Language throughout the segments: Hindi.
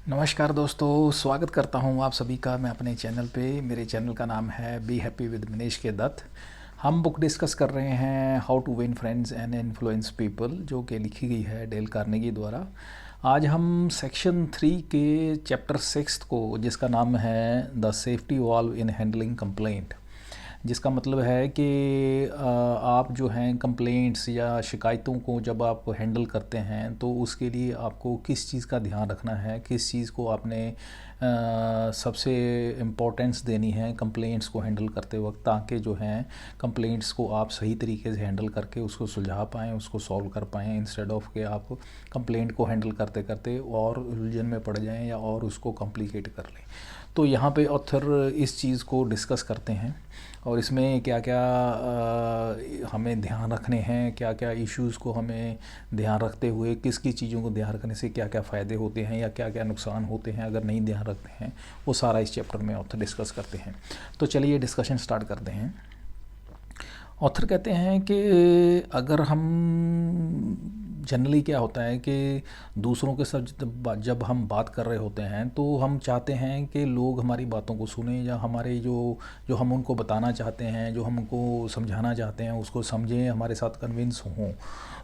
नमस्कार दोस्तों, स्वागत करता हूं आप सभी का मैं अपने चैनल पे। मेरे चैनल का नाम है बी हैप्पी विद मनीष के दत्त। हम बुक डिस्कस कर रहे हैं how to win friends and influence people, जो कि लिखी गई है डेल कार्नेगी द्वारा। आज हम सेक्शन 3 के चैप्टर 6 को, जिसका नाम है the safety valve in handling complaint, जिसका मतलब है कि आप जो हैं कंप्लेंट्स या शिकायतों को जब आप हैंडल करते हैं तो उसके लिए आपको किस चीज़ का ध्यान रखना है, किस चीज़ को आपने सबसे इम्पोर्टेंस देनी है कंप्लेंट्स को हैंडल करते वक्त, ताकि जो हैं कंप्लेंट्स को आप सही तरीके से हैंडल करके उसको सुलझा पाएँ, उसको सॉल्व कर पाएँ, इंस्टेड ऑफ कि आप कंप्लेंट को हैंडल करते करते और उलझन में पड़ जाएं या और उसको कॉम्प्लिकेट कर लें। तो यहाँ पे ऑथर इस चीज़ को डिस्कस करते हैं और इसमें क्या क्या हमें ध्यान रखने हैं, क्या क्या इश्यूज़ को हमें ध्यान रखते हुए, किस किस चीज़ों को ध्यान रखने से क्या क्या फ़ायदे होते हैं या क्या क्या नुकसान होते हैं अगर नहीं ध्यान रखते हैं, वो सारा इस चैप्टर में ऑथर डिस्कस करते हैं। तो चलिए डिस्कशन स्टार्ट करते हैं। ऑथर कहते हैं कि अगर हम जनरली क्या होता है कि दूसरों के साथ जब हम बात कर रहे होते हैं तो हम चाहते हैं कि लोग हमारी बातों को सुनें या हमारे जो जो हम उनको बताना चाहते हैं, जो हम उनको समझाना चाहते हैं, उसको समझें, हमारे साथ कन्विंस हों।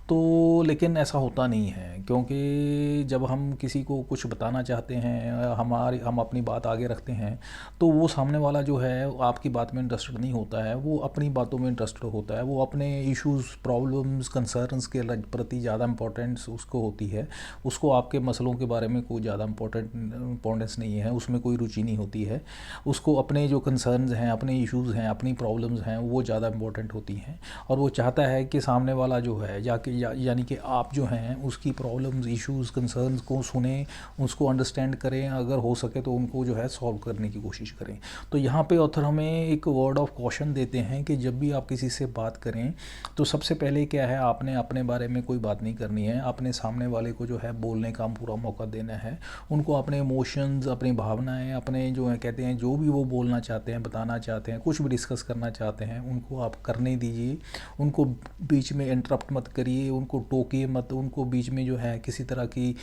तो लेकिन ऐसा होता नहीं है, क्योंकि जब हम किसी को कुछ बताना चाहते हैं, हम अपनी बात आगे रखते हैं, तो वो सामने वाला जो है आपकी बात में इंटरेस्टेड नहीं होता है, वो अपनी बातों में इंटरेस्टेड होता है, वो अपने इश्यूज़, प्रॉब्लम्स, कंसर्न्स के प्रति ज़्यादा इंपॉर्टेंस उसको होती है। उसको आपके मसलों के बारे में कोई ज़्यादा इम्पोर्टेंस नहीं है, उसमें कोई रुचि नहीं होती है। उसको अपने जो कंसर्न्स हैं, अपने इश्यूज़ हैं, अपनी प्रॉब्लम्स हैं, वो ज़्यादा इंपॉर्टेंट होती हैं। और वो चाहता है कि सामने वाला जो है यानी कि आप जो हैं उसकी प्रॉब्लम्स, इश्यूज़, कंसर्न्स को सुने, उसको अंडरस्टैंड करें, अगर हो सके तो उनको जो है सॉल्व करने की कोशिश करें। तो यहाँ पे ऑथर हमें एक वर्ड ऑफ कॉशन देते हैं कि जब भी आप किसी से बात करें तो सबसे पहले क्या है, आपने अपने बारे में कोई बात नहीं करनी है, आपने सामने वाले को जो है बोलने का पूरा मौका देना है। उनको अपने इमोशंस, अपनी भावनाएं, अपने जो है कहते हैं जो भी वो बोलना चाहते हैं, बताना चाहते हैं, कुछ भी डिस्कस करना चाहते हैं, उनको आप करने दीजिए। उनको बीच में इंटरप्ट मत करिए, उनको टोकिए मत, उनको बीच में जो है किसी तरह की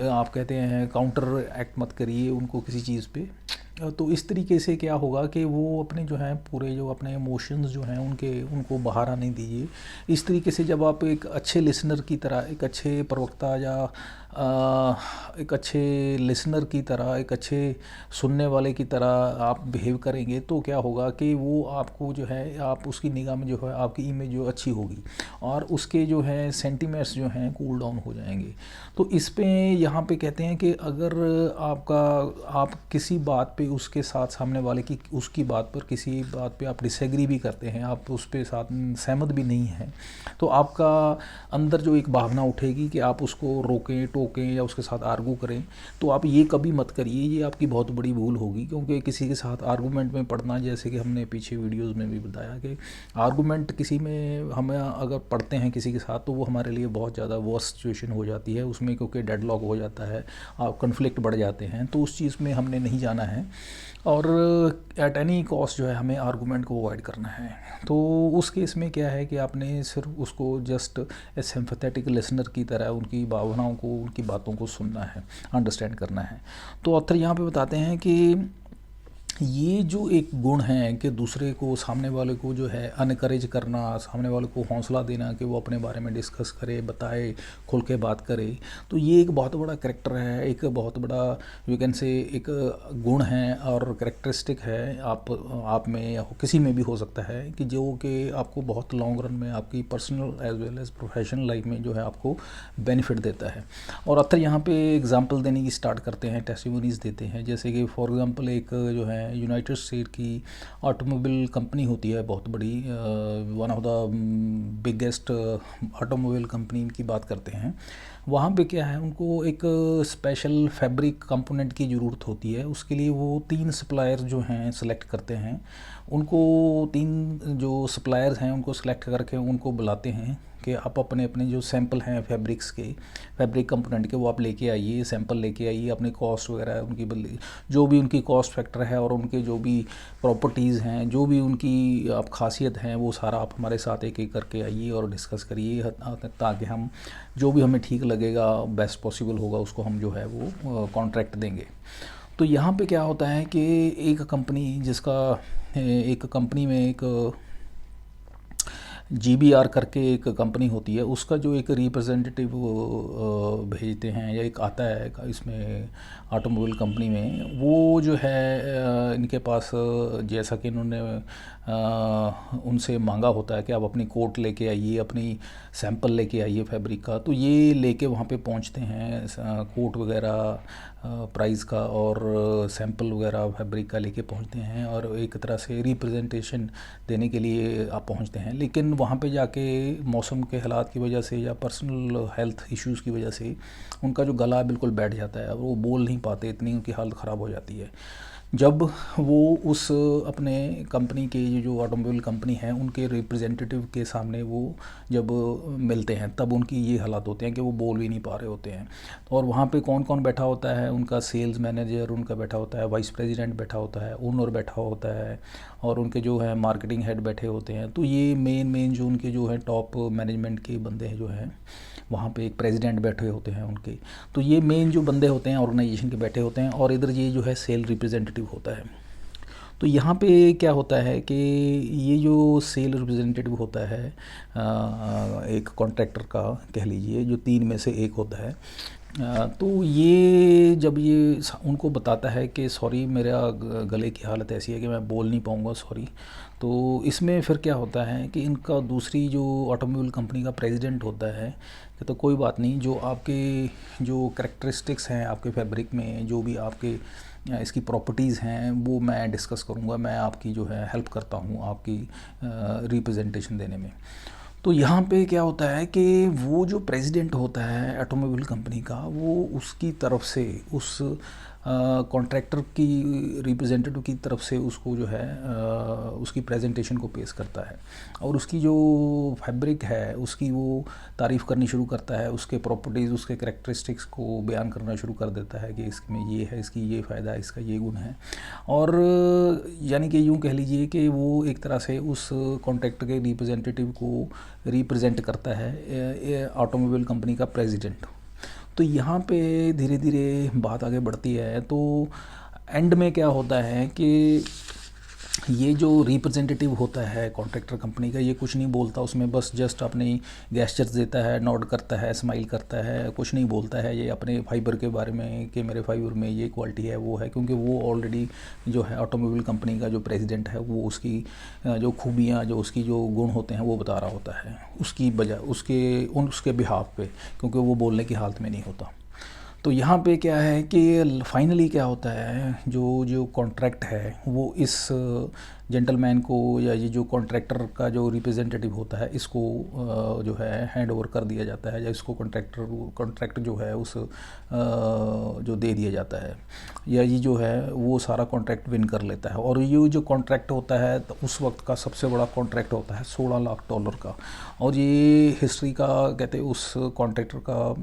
आप कहते हैं काउंटर एक्ट मत करिए उनको किसी चीज़ पे। तो इस तरीके से क्या होगा कि वो अपने जो हैं पूरे जो अपने इमोशंस जो हैं उनको बाहर आने दीजिए। इस तरीके से जब आप एक अच्छे लिसनर की तरह, एक अच्छे प्रवक्ता या एक अच्छे लिसनर की तरह, एक अच्छे सुनने वाले की तरह आप बिहेव करेंगे तो क्या होगा कि वो आपको जो है, आप उसकी निगाह में जो है आपकी इमेज जो अच्छी होगी और उसके जो है सेंटिमेंट्स जो हैं कूल डाउन हो जाएंगे। तो इस पे यहाँ पे कहते हैं कि अगर आप किसी बात पे उसके साथ, सामने वाले की उसकी बात पर, किसी बात पे आप डिसएग्री भी करते हैं, आप उस पे साथ सहमत भी नहीं हैं, तो आपका अंदर जो एक भावना उठेगी कि आप उसको रोकें, टोकें या उसके साथ आर्गू करें। तो आप ये कभी मत करिए, ये आपकी बहुत बड़ी भूल होगी, क्योंकि किसी के साथ आर्गूमेंट में पढ़ना, जैसे कि हमने पीछे वीडियोज़ में भी बताया कि आर्गूमेंट किसी में हमें अगर पढ़ते हैं किसी के साथ तो वो हमारे लिए बहुत ज़्यादा वर्स्ट सिचुएशन हो जाती है उसमें, क्योंकि डेडलॉक हो जाता है, कन्फ्लिक्ट बढ़ जाते हैं। तो उस चीज़ में हमने नहीं जाना है और एट एनी कॉस्ट जो है हमें आर्गूमेंट को अवॉइड करना है। तो उस केस में क्या है कि आपने सिर्फ उसको जस्ट ए सिंपैथेटिक लिसनर की तरह उनकी भावनाओं को, उनकी बातों को सुनना है, अंडरस्टैंड करना है। तो ऑथर यहाँ पे बताते हैं कि ये जो एक गुण है कि दूसरे को, सामने वाले को जो है अनकरेज करना, सामने वाले को हौसला देना कि वो अपने बारे में डिस्कस करे, बताए, खुल के बात करे, तो ये एक बहुत बड़ा करैक्टर है, एक बहुत बड़ा यू कैन से एक गुण है और करैक्टरिस्टिक है आप में या किसी में भी हो सकता है कि जो कि आपको बहुत लॉन्ग रन में आपकी personal as well as professional life में जो है आपको बेनिफिट देता है। और अक्सर यहाँ पे एग्जांपल देने की स्टार्ट करते हैं, टेस्टिमोनीज देते हैं, जैसे कि फॉर एग्जांपल एक जो है यूनाइटेड स्टेट की ऑटोमोबाइल कंपनी होती है बहुत बड़ी, one of the biggest automobile company की बात करते हैं। वहाँ पे क्या है, उनको एक स्पेशल फैब्रिक कंपोनेंट की ज़रूरत होती है, उसके लिए वो 3 सप्लायर जो हैं सेलेक्ट करते हैं। उनको 3 जो सप्लायर्स हैं उनको सेलेक्ट करके उनको बुलाते हैं कि आप अपने अपने जो सैंपल हैं फैब्रिक्स के, फैब्रिक कंपोनेंट के, वो आप लेके आइए, सैंपल लेके आइए, अपनी कॉस्ट वगैरह उनकी जो भी उनकी कॉस्ट फैक्टर है और उनके जो भी प्रॉपर्टीज़ हैं, जो भी उनकी आप खासियत हैं, वो सारा आप हमारे साथ एक एक करके आइए और डिस्कस करिए, ताकि हम जो भी हमें ठीक लगेगा, बेस्ट पॉसिबल होगा, उसको हम जो है वो कॉन्ट्रैक्ट देंगे। तो यहाँ पे क्या होता है कि एक कंपनी में एक GBR करके एक कंपनी होती है, उसका जो एक रिप्रेजेंटेटिव भेजते हैं या एक आता है इसमें ऑटोमोबाइल कंपनी में, वो जो है इनके पास जैसा कि इन्होंने उनसे मांगा होता है कि आप अपनी कोट लेके आइए, अपनी सैंपल लेके आइए फैब्रिक का, तो ये लेके वहाँ पे पहुँचते हैं, कोट वगैरह प्राइस का और सैंपल वगैरह फैब्रिक का लेके पहुँचते हैं और एक तरह से रिप्रेजेंटेशन देने के लिए आप पहुँचते हैं। लेकिन वहाँ पे जाके मौसम के हालात की वजह से या पर्सनल हेल्थ इश्यूज़ की वजह से उनका जो गला बिल्कुल बैठ जाता है, वो बोल नहीं पाते, इतनी उनकी हालत ख़राब हो जाती है। जब वो उस अपने कंपनी के जो ऑटोमोबाइल कंपनी है उनके रिप्रेजेंटेटिव के सामने वो जब मिलते हैं, तब उनकी ये हालात होते हैं कि वो बोल भी नहीं पा रहे होते हैं। और वहाँ पे कौन कौन बैठा होता है, उनका सेल्स मैनेजर उनका बैठा होता है, वाइस प्रेसिडेंट बैठा होता है, ओनर बैठा होता है और उनके जो है मार्केटिंग हेड बैठे होते हैं। तो ये मेन जो उनके जो है टॉप मैनेजमेंट के बंदे हैं जो हैं, वहाँ पे एक प्रेसिडेंट बैठे होते हैं उनके। तो ये मेन जो बंदे होते हैं ऑर्गेनाइजेशन के बैठे होते हैं और इधर ये जो है सेल रिप्रेजेंटेटिव होता है। तो यहाँ पे क्या होता है कि ये जो सेल रिप्रेजेंटेटिव होता है एक कॉन्ट्रैक्टर का कह लीजिए, जो 3 में से एक होता है, तो ये जब ये उनको बताता है कि सॉरी मेरा गले की हालत ऐसी है कि मैं बोल नहीं पाऊँगा, सॉरी, तो इसमें फिर क्या होता है कि इनका दूसरी जो ऑटोमोबाइल कंपनी का प्रेसिडेंट होता है कि तो कोई बात नहीं, जो आपके जो करैक्टरिस्टिक्स हैं आपके फैब्रिक में, जो भी आपके इसकी प्रॉपर्टीज़ हैं, वो मैं डिस्कस करूँगा, मैं आपकी जो है हेल्प करता हूँ आपकी रिप्रेजेंटेशन देने में। तो यहाँ पे क्या होता है कि वो जो प्रेसिडेंट होता है ऑटोमोबाइल कंपनी का, वो उसकी तरफ से उस कॉन्ट्रैक्टर की रिप्रेजेंटेटिव की तरफ से उसको जो है उसकी प्रेजेंटेशन को पेश करता है और उसकी जो फैब्रिक है उसकी वो तारीफ़ करनी शुरू करता है, उसके प्रॉपर्टीज़, उसके करैक्टरिस्टिक्स को बयान करना शुरू कर देता है कि इसमें ये है, इसकी ये फ़ायदा है, इसका ये गुण है। और यानी कि यूँ कह लीजिए कि वो एक तरह से उस कॉन्ट्रैक्टर के रिप्रेजेंटेटिव को रिप्रेजेंट करता है ऑटोमोबाइल कंपनी का प्रेसिडेंट। तो यहाँ पे धीरे धीरे बात आगे बढ़ती है। तो एंड में क्या होता है कि ये जो रिप्रेजेंटेटिव होता है कॉन्ट्रैक्टर कंपनी का, ये कुछ नहीं बोलता उसमें, बस जस्ट अपनी गेस्चर्स देता है, नॉड करता है, स्माइल करता है, कुछ नहीं बोलता है ये अपने फाइबर के बारे में कि मेरे फाइबर में ये क्वालिटी है, वो है, क्योंकि वो ऑलरेडी जो है ऑटोमोबाइल कंपनी का जो प्रेसिडेंट है वो उसकी जो खूबियाँ, जो उसकी जो गुण होते हैं वो बता रहा होता है उसकी बजाय उसके बिहाफ पे, क्योंकि वो बोलने की हालत में नहीं होता। तो यहाँ पे क्या है कि फाइनली क्या होता है, जो कॉन्ट्रैक्ट है वो इस जेंटलमैन को या ये जो कॉन्ट्रैक्टर का जो रिप्रेजेंटेटिव होता है इसको जो है हैंड ओवर कर दिया जाता है, या इसको कॉन्ट्रैक्ट जो है उस जो दे दिया जाता है, या ये जो है वो सारा कॉन्ट्रैक्ट विन कर लेता है। और ये जो कॉन्ट्रैक्ट होता है तो उस वक्त का सबसे बड़ा कॉन्ट्रैक्ट होता है $16 लाख का, और ये हिस्ट्री का कहते हैं उस कॉन्ट्रैक्टर का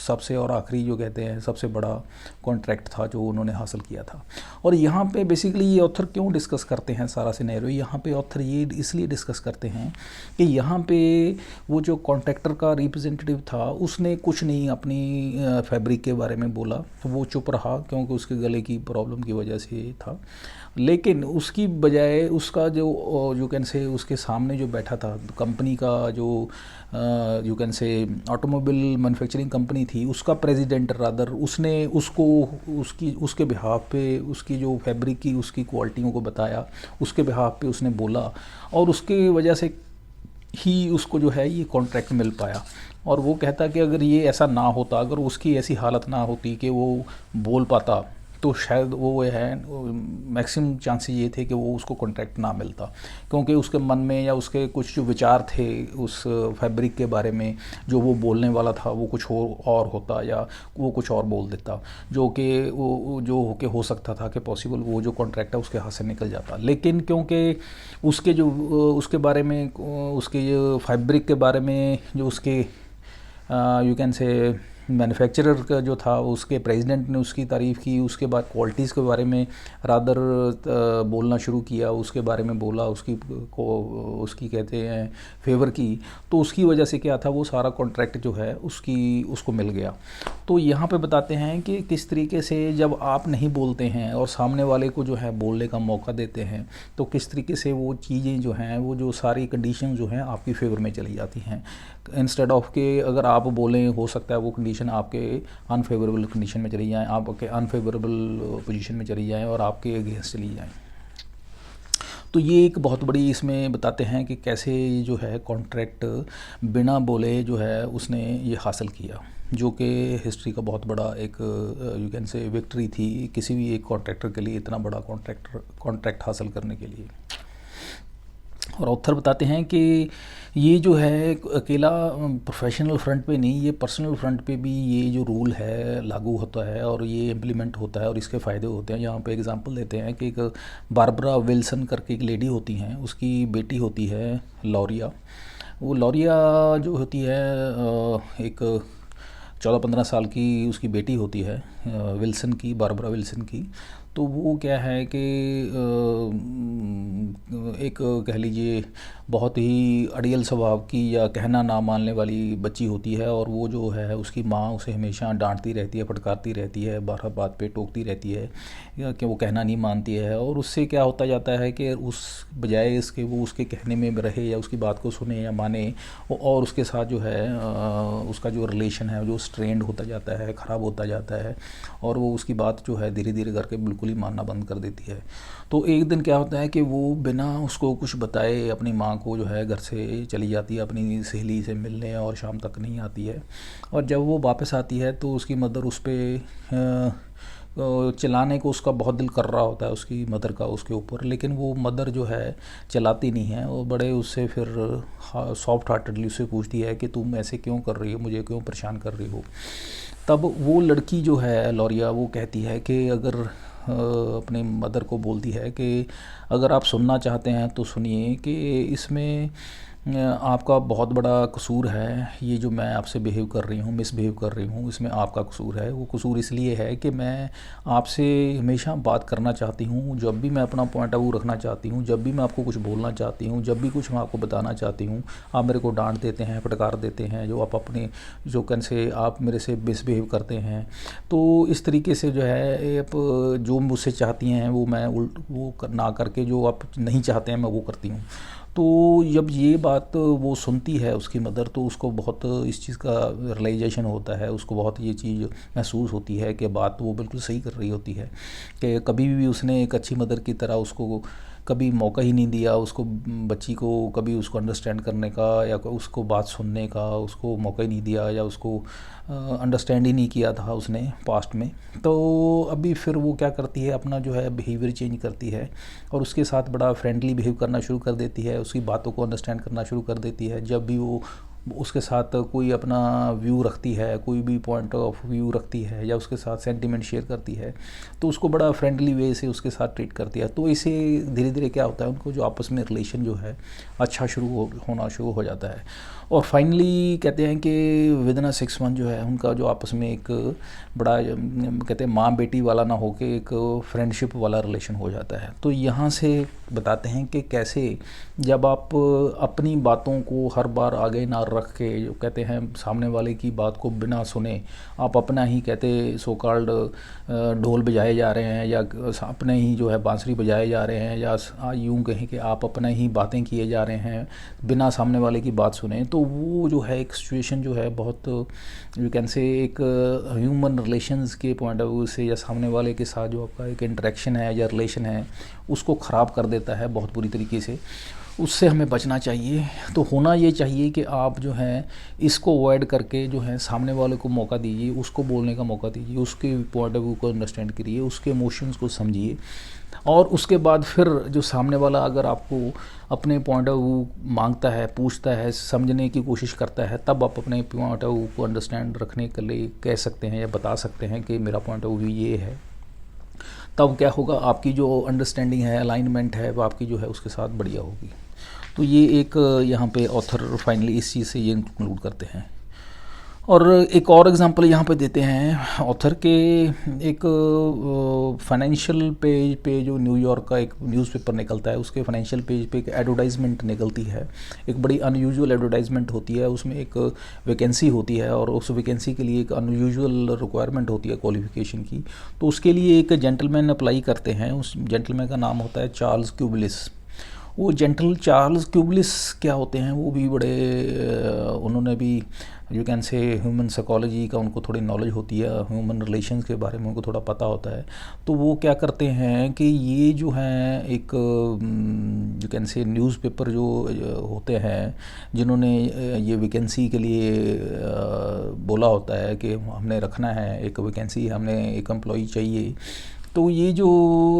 सबसे और आखिरी जो कहते हैं सबसे बड़ा कॉन्ट्रैक्ट था जो उन्होंने हासिल किया था। और यहाँ पे बेसिकली ये ऑथर क्यों डिस्कस करते हैं सारा सिनेरियो, यहाँ पे ऑथर ये इसलिए डिस्कस करते हैं कि यहाँ पे वो जो कॉन्ट्रैक्टर का रिप्रेजेंटेटिव था उसने कुछ नहीं अपनी फैब्रिक के बारे में बोला, तो वो चुप रहा क्योंकि उसके गले की प्रॉब्लम की वजह से था। लेकिन उसकी बजाय उसका जो कैन से उसके सामने जो बैठा था कंपनी का जो you can say automobile manufacturing company थी उसका प्रेसिडेंट रादर, उसने उसके बिहाफ पे उसकी जो फैब्रिक की उसकी क्वालिटियों को बताया, उसके बिहाफ पे उसने बोला, और उसके वजह से ही उसको जो है ये कॉन्ट्रैक्ट मिल पाया। और वो कहता कि अगर ये ऐसा ना होता, अगर उसकी ऐसी हालत ना होती कि वो बोल पाता, तो शायद वो है मैक्सिमम चांसेस ये थे कि वो उसको कॉन्ट्रैक्ट ना मिलता, क्योंकि उसके मन में या उसके कुछ जो विचार थे उस फैब्रिक के बारे में, जो वो बोलने वाला था वो कुछ और होता या वो कुछ और बोल देता, जो कि वो जो कि हो सकता था कि पॉसिबल वो जो कॉन्ट्रैक्ट है उसके हाथ से निकल जाता। लेकिन क्योंकि उसके जो उसके बारे में, उसके फैब्रिक के बारे में जो उसके यू कैन से मैन्युफैक्चरर का जो था, उसके प्रेसिडेंट ने उसकी तारीफ़ की, उसके बाद क्वालिटीज़ के बारे में रादर बोलना शुरू किया, उसके बारे में बोला, उसकी कहते हैं फेवर की, तो उसकी वजह से क्या था, वो सारा कॉन्ट्रैक्ट जो है उसको मिल गया। तो यहाँ पे बताते हैं कि किस तरीके से जब आप नहीं बोलते हैं और सामने वाले को जो है बोलने का मौका देते हैं, तो किस तरीके से वो चीज़ें जो हैं, वो जो सारी कंडीशन जो हैं आपकी फेवर में चली जाती हैं। इंस्टेड ऑफ के अगर आप बोलें, हो सकता है वो कंडीशन आपके अनफेवरेबल कंडीशन में चली जाएँ, आपके अनफेवरेबल पोजीशन में चली जाएँ और आपके अगेंस्ट चली जाएँ। तो ये एक बहुत बड़ी इसमें बताते हैं कि कैसे जो है कॉन्ट्रैक्ट बिना बोले जो है उसने ये हासिल किया, जो कि हिस्ट्री का बहुत बड़ा एक यू कैन से विक्ट्री थी किसी भी एक कॉन्ट्रैक्टर के लिए, इतना बड़ा कॉन्ट्रैक्ट हासिल करने के लिए। और ऑथर बताते हैं कि ये जो है अकेला प्रोफेशनल फ्रंट पे नहीं, ये पर्सनल फ्रंट पे भी ये जो रूल है लागू होता है और ये इम्प्लीमेंट होता है और इसके फ़ायदे होते हैं। यहाँ पे एग्जांपल देते हैं कि एक बारबरा विल्सन करके एक लेडी होती हैं, उसकी बेटी होती है लॉरिया। वो लॉरिया जो होती है एक 14-15 साल की उसकी बेटी होती है विल्सन की, बारबरा विल्सन की। तो वो क्या है कि एक कह लीजिए बहुत ही अड़ियल स्वभाव की या कहना ना मानने वाली बच्ची होती है, और वो जो है उसकी माँ उसे हमेशा डांटती रहती है, फटकारती रहती है, बार बात पे टोकती रहती है कि वो कहना नहीं मानती है। और उससे क्या होता जाता है कि उस बजाय इसके वो उसके कहने में रहे या उसकी बात को सुने या माने, और उसके साथ जो है उसका जो रिलेशन है जो स्ट्रेंड होता जाता है, ख़राब होता जाता है, और वो उसकी बात जो है धीरे धीरे करके बिल्कुल ही मानना बंद कर देती है। तो एक दिन क्या होता है कि वो बिना उसको कुछ बताए अपनी माँ को जो है घर से चली जाती है अपनी सहेली से मिलने, और शाम तक नहीं आती है। और जब वो वापस आती है तो उसकी मदर उस पर चलाने को उसका बहुत दिल कर रहा होता है, उसकी मदर का उसके ऊपर, लेकिन वो मदर जो है चलाती नहीं है। वो बड़े उससे फिर सॉफ्ट हार्टेडली उससे पूछती है कि तुम ऐसे क्यों कर रही हो, मुझे क्यों परेशान कर रही हो। तब वो लड़की जो है लॉरिया, वो कहती है कि अगर अपने मदर को बोलती है कि अगर आप सुनना चाहते हैं तो सुनिए कि इसमें आपका बहुत बड़ा कसूर है, ये जो मैं आपसे बिहेव कर रही हूँ, मिसबिहेव कर रही हूँ, इसमें आपका कसूर है। वो कसूर इसलिए है कि मैं आपसे हमेशा बात करना चाहती हूँ, जब भी मैं अपना पॉइंट ऑफ व्यू रखना चाहती हूँ, जब भी मैं आपको कुछ बोलना चाहती हूँ, जब भी कुछ मैं आपको बताना चाहती हूँ, आप मेरे को डांट देते हैं, फटकार देते हैं, जो आप अपने जो कन से आप मेरे से मिसबिहेव करते हैं। तो इस तरीके से जो है आप जो मुझसे चाहती हैं वो मैं वो ना करके जो आप नहीं चाहते हैं मैं वो करती हूँ। तो जब ये बात वो सुनती है उसकी मदर, तो उसको बहुत इस चीज़ का रियलाइजेशन होता है, उसको बहुत ये चीज़ महसूस होती है कि बात वो बिल्कुल सही कर रही होती है, कि कभी भी उसने एक अच्छी मदर की तरह उसको कभी मौका ही नहीं दिया, उसको बच्ची को कभी उसको अंडरस्टैंड करने का या उसको बात सुनने का उसको मौका ही नहीं दिया, या उसको अंडरस्टैंड ही नहीं किया था उसने पास्ट में। तो अभी फिर वो क्या करती है, अपना जो है बिहेवियर चेंज करती है और उसके साथ बड़ा फ्रेंडली बिहेव करना शुरू कर देती है, उसकी बातों को अंडरस्टैंड करना शुरू कर देती है। जब भी वो उसके साथ कोई अपना व्यू रखती है, कोई भी पॉइंट ऑफ व्यू रखती है या उसके साथ सेंटीमेंट शेयर करती है, तो उसको बड़ा फ्रेंडली वे से उसके साथ ट्रीट करती है। तो इसे धीरे धीरे क्या होता है, उनको जो आपस में रिलेशन जो है अच्छा होना शुरू हो जाता है। और फाइनली कहते हैं कि विदिन 6 मंथ जो है उनका जो आपस में एक बड़ा कहते हैं माँ बेटी वाला ना होके एक फ्रेंडशिप वाला रिलेशन हो जाता है। तो यहाँ से बताते हैं कि कैसे जब आप अपनी बातों को हर बार आगे ना रख के, जो कहते हैं सामने वाले की बात को बिना सुने आप अपना ही कहते सो कॉल्ड ढोल बजाए जा रहे हैं, या अपने ही जो है बांसुरी बजाए जा रहे हैं, या यूँ कहें कि आप अपना ही बातें किए जा रहे हैं बिना सामने वाले की बात सुने, तो वो जो है एक सिचुएशन जो है बहुत यू कैन से एक ह्यूमन रिलेशंस के पॉइंट ऑफ व्यू से या सामने वाले के साथ जो आपका एक इंटरेक्शन है या रिलेशन है उसको ख़राब कर देता है बहुत बुरी तरीके से। उससे हमें बचना चाहिए। तो होना ये चाहिए कि आप जो है इसको अवॉइड करके जो है सामने वाले को मौका दीजिए, उसको बोलने का मौका दीजिए, उसके पॉइंट ऑफ व्यू को अंडरस्टैंड करिए, उसके इमोशंस को समझिए। और उसके बाद फिर जो सामने वाला अगर आपको अपने पॉइंट ऑफ व्यू मांगता है, पूछता है, समझने की कोशिश करता है, तब आप अपने पॉइंट ऑफ व्यू को अंडरस्टैंड रखने के लिए कह सकते हैं या बता सकते हैं कि मेरा पॉइंट ऑफ व्यू ये है। तब क्या होगा, आपकी जो अंडरस्टैंडिंग है, अलाइनमेंट है, वो आपकी जो है उसके साथ बढ़िया होगी। तो ये एक यहाँ पे ऑथर फाइनली इस चीज़ से ये इंक्लूड करते हैं। और एक और एग्जांपल यहाँ पे देते हैं ऑथर के, एक फाइनेंशियल पेज पे जो न्यूयॉर्क का एक न्यूज़पेपर निकलता है, उसके फाइनेंशियल पेज पे एक एडवर्टाइजमेंट निकलती है। एक बड़ी अनयूजुअल एडवर्टाइजमेंट होती है, उसमें एक वैकेंसी होती है और उस वैकेंसी के लिए एक अनयूजुअल रिक्वायरमेंट होती है क्वालिफिकेशन की। तो उसके लिए एक जेंटलमैन अप्लाई करते हैं, उस जेंटलमैन का नाम होता है चार्ल्स क्यूबलिस। वो जेंटल चार्ल्स क्यूबलिस क्या होते हैं, वो भी बड़े उन्होंने भी you can say human psychology का उनको थोड़ी नॉलेज होती है, ह्यूमन रिलेशंस के बारे में उनको थोड़ा पता होता है। तो वो क्या करते हैं कि ये जो है एक यू कैन से न्यूज़पेपर जो होते हैं, जिन्होंने ये वैकेंसी के लिए बोला होता है कि हमने रखना है एक वैकेंसी, हमने एक एम्प्लॉई चाहिए। तो ये जो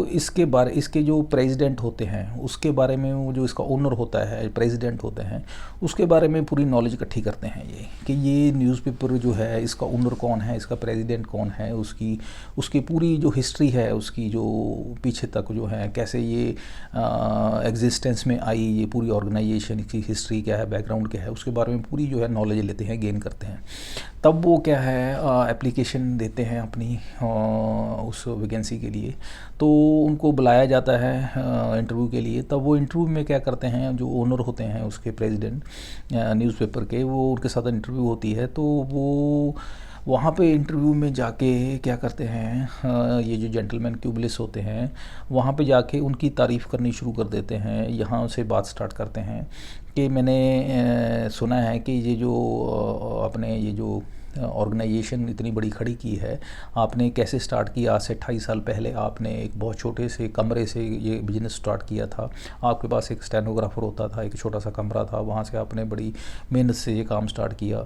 इसके जो प्रेसिडेंट होते हैं उसके बारे में, वो जो इसका ओनर होता है, प्रेसिडेंट होते हैं, उसके बारे में पूरी नॉलेज इकट्ठी करते हैं ये कि ये न्यूज़पेपर जो है इसका ओनर कौन है, इसका प्रेसिडेंट कौन है, उसकी पूरी जो हिस्ट्री है, उसकी जो पीछे तक जो है कैसे ये एग्जिस्टेंस में आई, ये पूरी ऑर्गेनाइजेशन की हिस्ट्री क्या है, बैकग्राउंड क्या है, उसके बारे में पूरी जो है नॉलेज लेते हैं, गेन करते हैं। तब वो क्या है एप्लीकेशन देते हैं अपनी उस वैकेंसी के लिए। तो उनको बुलाया जाता है इंटरव्यू के लिए। तब वो इंटरव्यू में क्या करते हैं, जो ओनर होते हैं उसके प्रेसिडेंट न्यूज़पेपर के, वो उनके साथ इंटरव्यू होती है। तो वो वहाँ पे इंटरव्यू में जाके क्या करते हैं, ये जो जेंटलमैन क्यूबलिस होते हैं वहाँ पे जाके उनकी तारीफ़ करनी शुरू कर देते हैं। यहाँ से बात स्टार्ट करते हैं कि मैंने सुना है कि ये जो अपने ये जो ऑर्गेनाइजेशन इतनी बड़ी खड़ी की है, आपने कैसे स्टार्ट किया। आज से 28 साल पहले आपने एक बहुत छोटे से कमरे से ये बिज़नेस स्टार्ट किया था। आपके पास एक स्टेनोग्राफर होता था, एक छोटा सा कमरा था, वहाँ से आपने बड़ी मेहनत से ये काम स्टार्ट किया।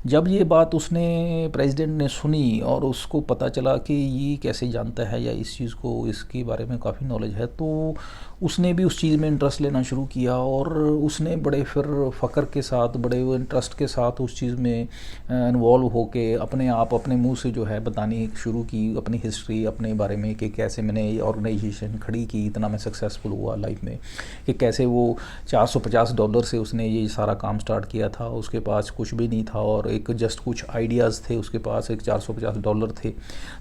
जब ये बात उसने प्रेसिडेंट ने सुनी और उसको पता चला कि ये कैसे जानता है या इस चीज़ को, इसके बारे में काफ़ी नॉलेज है, तो उसने भी उस चीज़ में इंटरेस्ट लेना शुरू किया और उसने बड़े फिर फ़ख्र के साथ, बड़े इंटरेस्ट के साथ उस चीज़ में इन्वॉल्व होके अपने आप अपने मुंह से जो है बतानी शुरू की अपनी हिस्ट्री, अपने बारे में कि कैसे मैंने ये ऑर्गेनाइजेशन खड़ी की, इतना मैं सक्सेसफुल हुआ लाइफ में, कि कैसे वो $450 से उसने ये सारा काम स्टार्ट किया था। उसके पास कुछ भी नहीं था और एक जस्ट कुछ आइडियाज़ थे उसके पास, एक $450 थे।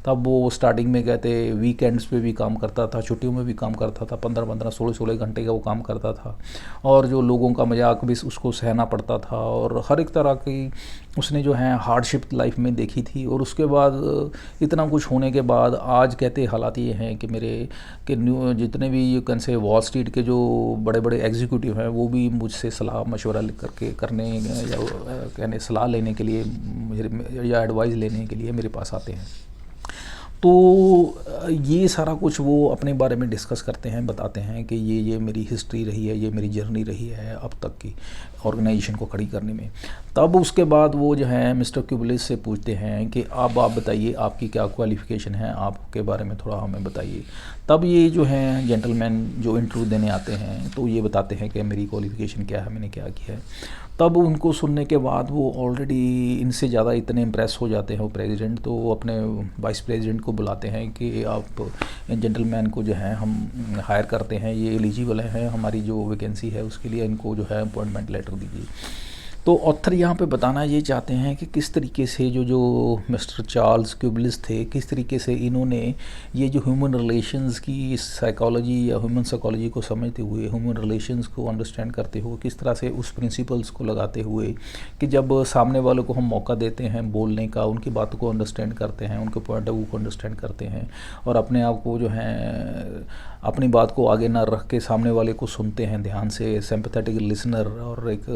तब वो स्टार्टिंग में कहते वीकेंड्स पे भी काम करता था, छुट्टियों में भी काम करता था, 15-15 16-16 घंटे का वो काम करता था। और जो लोगों का मजाक भी उसको सहना पड़ता था और हर एक तरह की उसने जो है हार्डशिप लाइफ में देखी थी। और उसके बाद इतना कुछ होने के बाद आज कहते हालात ये हैं कि जितने भी you can say wall street के जो बड़े बड़े एग्जीक्यूटिव हैं, वो भी मुझसे सलाह मशवरा करने या कहने सलाह लेने के लिए या एडवाइस लेने के लिए मेरे पास आते हैं। तो ये सारा कुछ वो अपने बारे में डिस्कस करते हैं, बताते हैं कि ये मेरी हिस्ट्री रही है, ये मेरी जर्नी रही है अब तक की ऑर्गेनाइजेशन को खड़ी करने में। तब उसके बाद वो जो है मिस्टर क्यूबलिस से पूछते हैं कि अब आप बताइए आपकी क्या क्वालिफ़िकेशन है, आपके बारे में थोड़ा हमें बताइए। तब ये जो हैं जेंटलमैन जो इंटरव्यू देने आते हैं तो ये बताते हैं कि मेरी क्वालिफ़िकेशन क्या है, मैंने क्या किया है। तब उनको सुनने के बाद वो ऑलरेडी इनसे ज़्यादा इतने इम्प्रेस हो जाते हैं वो प्रेसिडेंट, तो वो अपने वाइस प्रेसिडेंट को बुलाते हैं कि आप जेंटलमैन को जो है हम हायर करते हैं, ये एलिजिबल हैं, हमारी जो वैकेंसी है उसके लिए इनको जो है अपॉइंटमेंट लेटर दीजिए। तो ऑथर यहाँ पे बताना ये चाहते हैं कि किस तरीके से जो मिस्टर चार्ल्स क्यूबलिस थे, किस तरीके से इन्होंने ये जो ह्यूमन रिलेशंस की साइकोलॉजी या ह्यूमन साइकोलॉजी को समझते हुए, ह्यूमन रिलेशंस को अंडरस्टैंड करते हुए, किस तरह से उस प्रिंसिपल्स को लगाते हुए कि जब सामने वालों को हम मौका देते हैं बोलने का, उनकी बातों को अंडरस्टैंड करते हैं, उनके पॉइंट ऑफ व्यू को अंडरस्टैंड करते हैं और अपने आप को जो है अपनी बात को आगे ना रख के सामने वाले को सुनते हैं ध्यान से, सिंपैथेटिक लिसनर और एक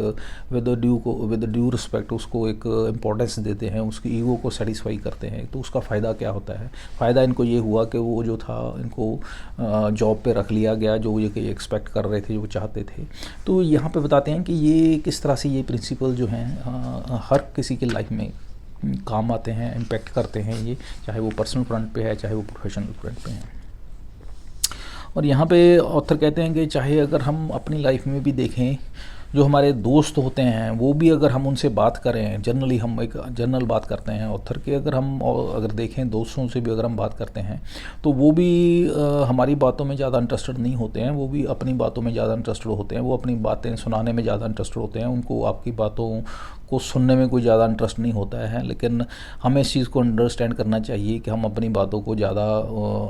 विद ड्यू को विद ड्यू रिस्पेक्ट उसको एक इम्पोर्टेंस देते हैं, उसकी ईगो को सेटिस्फाई करते हैं, तो उसका फ़ायदा क्या होता है? फ़ायदा इनको ये हुआ कि वो जो था इनको जॉब पे रख लिया गया जो ये एक्सपेक्ट कर रहे थे, जो चाहते थे। तो यहाँ पे बताते हैं कि ये किस तरह से ये प्रिंसिपल जो हैं हर किसी की लाइफ में काम आते हैं, इम्पेक्ट करते हैं ये, चाहे वो पर्सनल फ्रंट पे है चाहे वो प्रोफेशनल फ्रंट पे है। और यहाँ पे ऑथर कहते हैं कि चाहे अगर हम अपनी लाइफ में भी देखें, जो हमारे दोस्त होते हैं वो भी अगर हम उनसे बात करें, जनरली हम एक जनरल बात करते हैं ऑथर के, अगर हम अगर देखें दोस्तों से भी अगर हम बात करते हैं तो वो भी हमारी बातों में ज़्यादा इंटरेस्टेड नहीं होते हैं, वो भी अपनी बातों में ज़्यादा इंटरेस्टेड होते हैं, वो अपनी बातें सुनाने में ज़्यादा इंटरेस्टेड होते हैं, उनको आपकी बातों को सुनने में कोई ज़्यादा इंटरेस्ट नहीं होता है। लेकिन हमें इस चीज़ को अंडरस्टैंड करना चाहिए कि हम अपनी बातों को ज़्यादा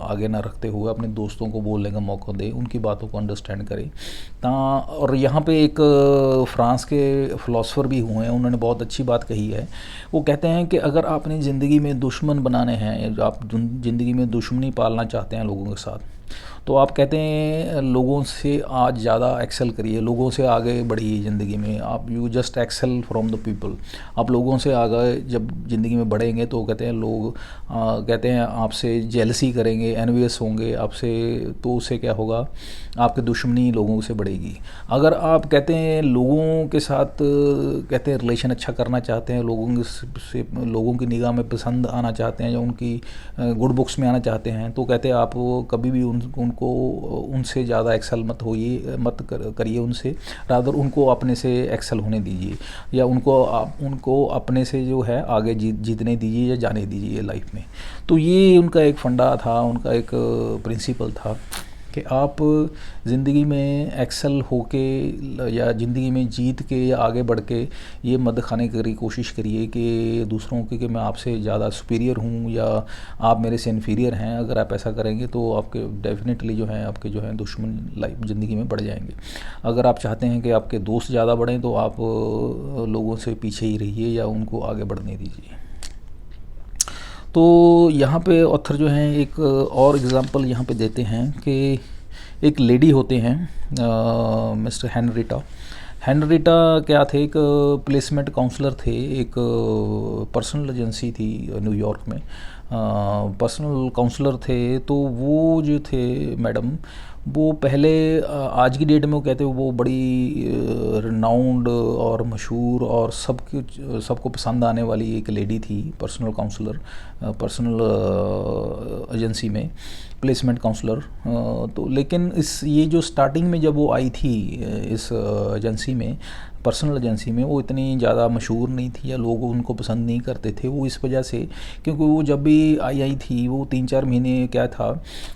आगे ना रखते हुए अपने दोस्तों को बोलने का मौका दें, उनकी बातों को अंडरस्टैंड करें। और यहाँ पे एक फ्रांस के फ़िलासफ़र भी हुए हैं, उन्होंने बहुत अच्छी बात कही है। वो कहते हैं कि अगर आपने ज़िंदगी में दुश्मन बनाने हैं, आप ज़िंदगी में दुश्मनी पालना चाहते हैं लोगों के साथ, तो आप कहते हैं लोगों से आज ज़्यादा एक्सेल करिए, लोगों से आगे बढ़िए ज़िंदगी में, आप you just excel from the people. आप लोगों से आगे जब ज़िंदगी में बढ़ेंगे तो कहते हैं लोग कहते हैं आपसे जेलसी करेंगे, एनवियस होंगे आपसे, तो उससे क्या होगा, आपकी दुश्मनी लोगों से बढ़ेगी। अगर आप कहते हैं लोगों के साथ कहते हैं रिलेशन अच्छा करना चाहते हैं, लोगों की निगाह में पसंद आना चाहते हैं या उनकी गुड बुक्स में आना चाहते हैं, तो कहते हैं आप कभी भी उनसे ज़्यादा एक्सेल मत करिए उनसे, रादर उनको अपने से एक्सेल होने दीजिए, या उनको अपने से जो है आगे जीतने दीजिए या जाने दीजिए लाइफ में। तो ये उनका एक फंडा था, उनका एक प्रिंसिपल था कि आप ज़िंदगी में एक्सेल होके या ज़िंदगी में जीत के या आगे बढ़ के ये मत दिखाने की कोशिश करिए कि दूसरों के कि मैं आपसे ज़्यादा सुपीरियर हूँ या आप मेरे से इन्फीरियर हैं। अगर आप ऐसा करेंगे तो आपके डेफिनेटली जो है आपके जो है दुश्मन लाइफ ज़िंदगी में बढ़ जाएंगे। अगर आप चाहते हैं कि आपके दोस्त ज़्यादा बढ़ें तो आप लोगों से पीछे ही रहिए या उनको आगे बढ़ने दीजिए। तो यहाँ पे ऑथर जो हैं एक और एग्ज़ाम्पल यहाँ पे देते हैं कि एक लेडी होते हैं मिस्टर हेनरीटा क्या थे, एक प्लेसमेंट काउंसलर थे, एक पर्सनल एजेंसी थी न्यूयॉर्क में, पर्सनल काउंसलर थे। तो वो जो थे मैडम, वो पहले आज की डेट में वो कहते हैं वो बड़ी रिनाउंड और मशहूर और सबको पसंद आने वाली एक लेडी थी, पर्सनल काउंसलर, पर्सनल एजेंसी में प्लेसमेंट काउंसलर। तो लेकिन ये जो स्टार्टिंग में जब वो आई थी इस एजेंसी में, पर्सनल एजेंसी में, वो इतनी ज़्यादा मशहूर नहीं थी या लोग उनको पसंद नहीं करते थे। वो इस वजह से क्योंकि वो जब भी आई थी वो 3-4 महीने क्या था,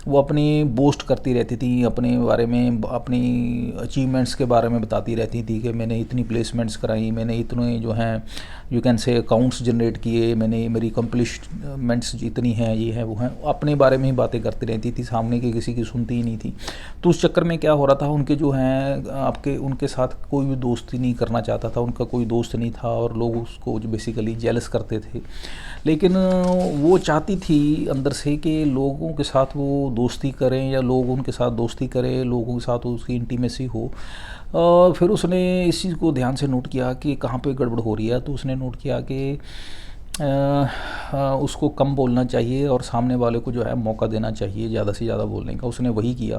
वो अपनी बोस्ट करती रहती थी अपने बारे में, अपनी अचीवमेंट्स के बारे में बताती रहती थी कि मैंने इतनी प्लेसमेंट्स कराई, मैंने इतने जो हैं you can say accounts generate किए, मैंने मेरी अकम्प्लिशमेंट्स इतनी हैं, ये हैं वो हैं, अपने बारे में ही बातें करती रहती थी, सामने की किसी की सुनती ही नहीं थी। तो उस चक्कर में क्या हो रहा था, उनके जो हैं उनके साथ कोई भी दोस्ती नहीं करना चाहता था, उनका कोई दोस्त नहीं था और लोग उसको बेसिकली जेलस करते थे। लेकिन वो चाहती थी अंदर से कि लोगों के साथ वो दोस्ती करें या लोग उनके साथ दोस्ती करें, लोगों के साथ उसकी इंटीमेसी हो। फिर उसने इस चीज़ को ध्यान से नोट किया कि कहाँ पे गड़बड़ हो रही है। तो उसने नोट किया कि उसको कम बोलना चाहिए और सामने वाले को जो है मौका देना चाहिए ज़्यादा से ज़्यादा बोलने का। उसने वही किया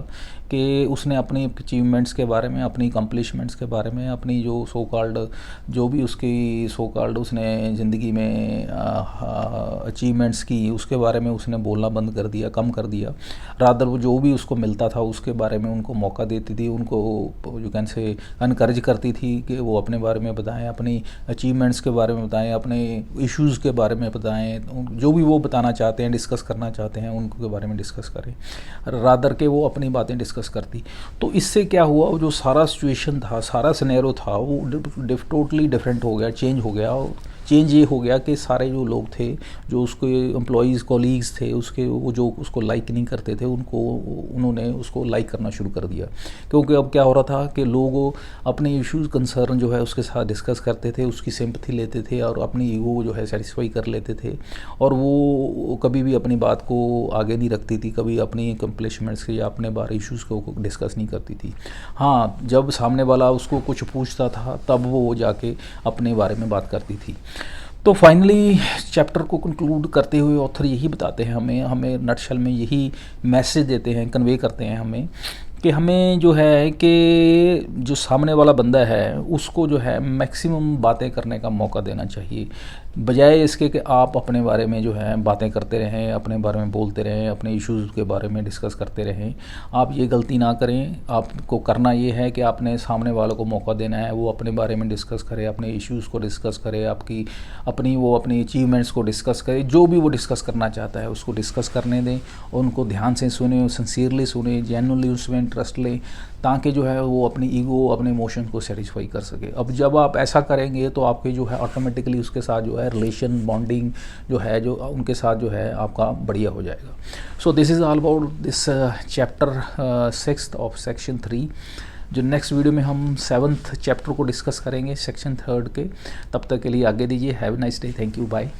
कि उसने अपनी अचीवमेंट्स के बारे में, अपनी अकम्प्लिशमेंट्स के बारे में, अपनी जो जो भी उसकी उसने ज़िंदगी में अचीवमेंट्स की, उसके बारे में उसने बोलना बंद कर दिया, कम कर दिया। रादर वो जो भी उसको मिलता था उसके बारे में उनको मौका देती थी, उनको यू कैन से इनकरेज करती थी कि वो अपने बारे में बताएं, अपनी अचीवमेंट्स के बारे में बताएं, अपने इश्यूज़ के बारे में बताएं, जो भी वो बताना चाहते हैं, डिस्कस करना चाहते हैं, उनके बारे में डिस्कस करें, रादर के वो अपनी बातें डिस्कस करती। तो इससे क्या हुआ, जो सारा सिचुएशन था, सारा सिनेरियो था, वो टोटली डिफरेंट हो गया, चेंज हो गया। चेंज ये हो गया कि सारे जो लोग थे, जो उसके एम्प्लॉयज़ कॉलीग्स थे उसके, वो जो उसको लाइक नहीं करते थे उन्होंने उसको लाइक करना शुरू कर दिया। क्योंकि अब क्या हो रहा था कि लोग अपने इश्यूज़ कंसर्न जो है उसके साथ डिस्कस करते थे, उसकी सिंपैथी लेते थे और अपनी ईगो जो है सेटिस्फाई कर लेते थे, और वो कभी भी अपनी बात को आगे नहीं रखती थी, कभी अपनी अकम्पलिशमेंट्स या अपने बारे इश्यूज़ को डिस्कस नहीं करती थी। हाँ, जब सामने वाला उसको कुछ पूछता था तब वो जाके अपने बारे में बात करती थी। तो फाइनली चैप्टर को कंक्लूड करते हुए ऑथर यही बताते हैं हमें नटशल में यही मैसेज देते हैं, कन्वे करते हैं हमें कि हमें जो है कि जो सामने वाला बंदा है उसको जो है मैक्सिमम बातें करने का मौका देना चाहिए, बजाय इसके कि आप अपने बारे में जो है बातें करते रहें, अपने बारे में बोलते रहें, अपने इश्यूज़ के बारे में डिस्कस करते रहें। आप ये गलती ना करें। आपको करना ये है कि आपने सामने वालों को मौका देना है, वो अपने बारे में डिस्कस करे, अपने इश्यूज़ को डिस्कस करे, अपनी अचीवमेंट्स को डिस्कस करे, जो भी वो डिस्कस करना चाहता है उसको डिस्कस करने दें, उनको ध्यान से सुने, सिंसियरली सुने, जेन्युइनली उसमें इंटरेस्ट लें, ताकि जो है वो अपनी ईगो, अपने इमोशन को सेटिस्फाई कर सके। अब जब आप ऐसा करेंगे तो आपके जो है ऑटोमेटिकली उसके साथ जो है रिलेशन बॉन्डिंग जो है जो उनके साथ जो है आपका बढ़िया हो जाएगा। So this is all about this chapter 6 of section 3। जो नेक्स्ट वीडियो में हम 7th चैप्टर को डिस्कस करेंगे सेक्शन 3 के। तब तक के लिए आगे दीजिए। Have a nice day. Thank you. Bye.